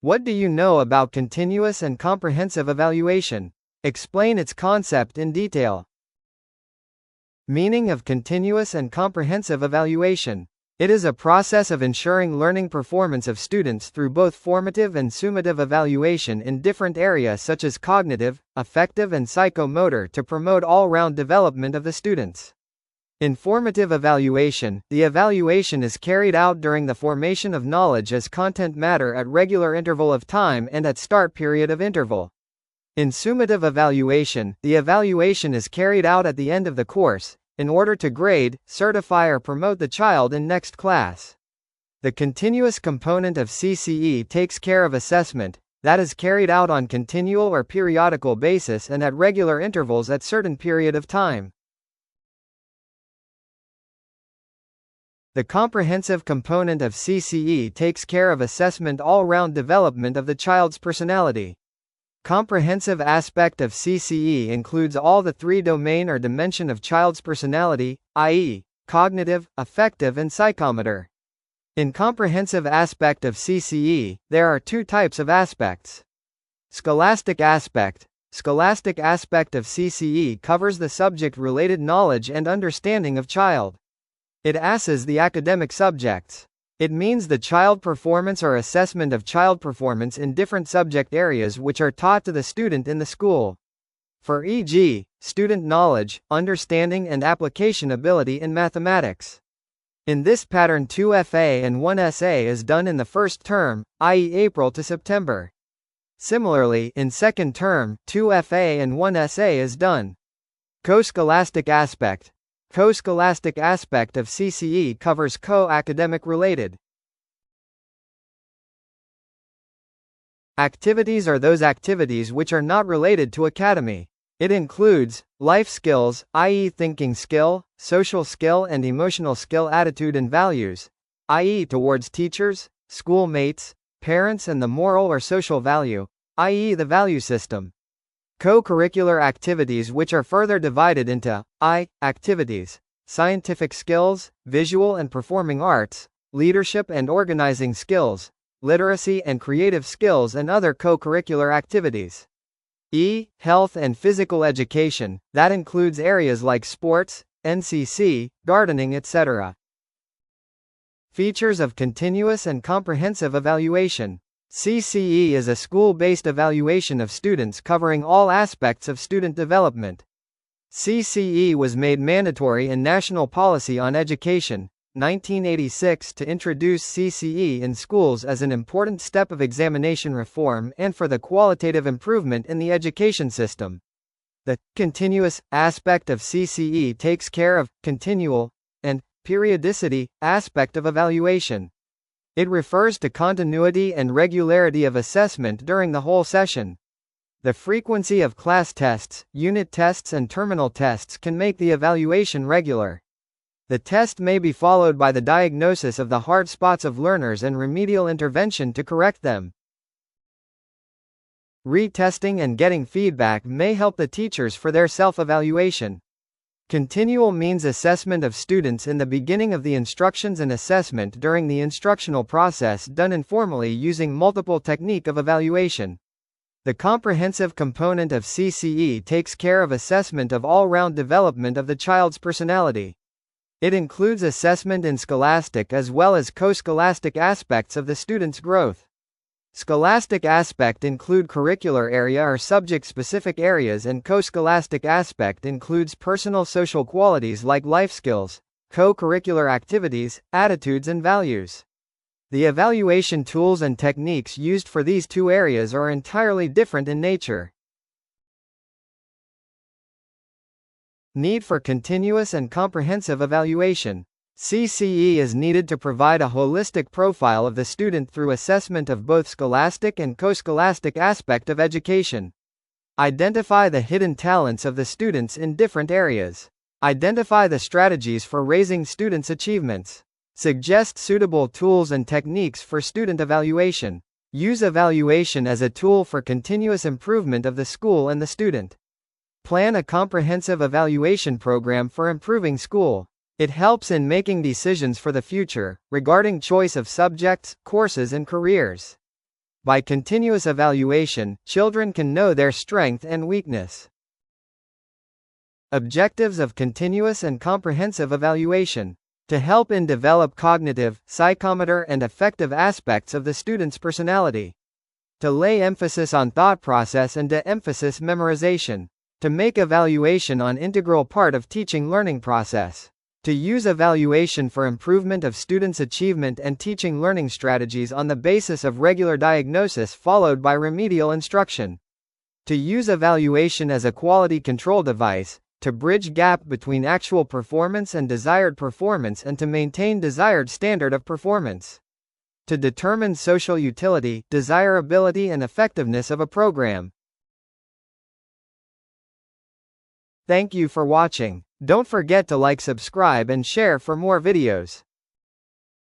What do you know about continuous and comprehensive evaluation? Explain its concept in detail. Meaning of continuous and comprehensive evaluation. It is a process of ensuring learning performance of students through both formative and summative evaluation in different areas such as cognitive, affective and psychomotor to promote all-round development of the students. In formative evaluation, the evaluation is carried out during the formation of knowledge as content matter at regular interval of time and at start period of interval. In summative evaluation, the evaluation is carried out at the end of the course, in order to grade, certify or promote the child in next class. The continuous component of CCE takes care of assessment, that is carried out on continual or periodical basis and at regular intervals at certain period of time. The comprehensive component of CCE takes care of assessment all-round development of the child's personality. Comprehensive aspect of CCE includes all the three domain or dimension of child's personality, i.e., cognitive, affective and psychomotor. In comprehensive aspect of CCE, there are two types of aspects. Scholastic aspect. Scholastic aspect of CCE covers the subject-related knowledge and understanding of child. It assesses the academic subjects. It means the child performance or assessment of child performance in different subject areas which are taught to the student in the school. For e.g., student knowledge, understanding and application ability in mathematics. In this pattern 2 FA and 1 SA is done in the first term, i.e. April to September. Similarly, in second term, 2 FA and 1 SA is done. Co-scholastic aspect. Co-scholastic aspect of CCE covers co-academic related activities or those activities which are not related to academy. It includes life skills, i.e. thinking skill, social skill and emotional skill, attitude and values, i.e. towards teachers, schoolmates, parents and the moral or social value, i.e. the value system. Co-curricular activities which are further divided into activities, scientific skills, visual and performing arts, leadership and organizing skills, literacy and creative skills and other co-curricular activities. Health and physical education, that includes areas like sports, NCC, gardening etc. Features of continuous and comprehensive evaluation. CCE is a school-based evaluation of students covering all aspects of student development. CCE was made mandatory in National Policy on Education, 1986 to introduce CCE in schools as an important step of examination reform and for the qualitative improvement in the education system. The continuous aspect of CCE takes care of continual and periodicity aspect of evaluation. It refers to continuity and regularity of assessment during the whole session. The frequency of class tests, unit tests and terminal tests can make the evaluation regular. The test may be followed by the diagnosis of the hard spots of learners and remedial intervention to correct them. Retesting and getting feedback may help the teachers for their self-evaluation. Continual means assessment of students in the beginning of the instructions and assessment during the instructional process done informally using multiple technique of evaluation. The comprehensive component of CCE takes care of assessment of all-round development of the child's personality. It includes assessment in scholastic as well as co-scholastic aspects of the student's growth. Scholastic aspect include curricular area or subject-specific areas and co-scholastic aspect includes personal social qualities like life skills, co-curricular activities, attitudes and values. The evaluation tools and techniques used for these two areas are entirely different in nature. Need for continuous and comprehensive evaluation. CCE is needed to provide a holistic profile of the student through assessment of both scholastic and co-scholastic aspect of education. Identify the hidden talents of the students in different areas. Identify the strategies for raising students' achievements. Suggest suitable tools and techniques for student evaluation. Use evaluation as a tool for continuous improvement of the school and the student. Plan a comprehensive evaluation program for improving school. It helps in making decisions for the future, regarding choice of subjects, courses and careers. By continuous evaluation, children can know their strength and weakness. Objectives of continuous and comprehensive evaluation. To help in develop cognitive, psychomotor and affective aspects of the student's personality. To lay emphasis on thought process and de-emphasis memorization. To make evaluation an integral part of teaching learning process. To use evaluation for improvement of students' achievement and teaching learning strategies on the basis of regular diagnosis followed by remedial instruction. To use evaluation as a quality control device, to bridge gap between actual performance and desired performance and to maintain desired standard of performance. To determine social utility, desirability and effectiveness of a program. Thank you for watching. Don't forget to like, subscribe and share for more videos.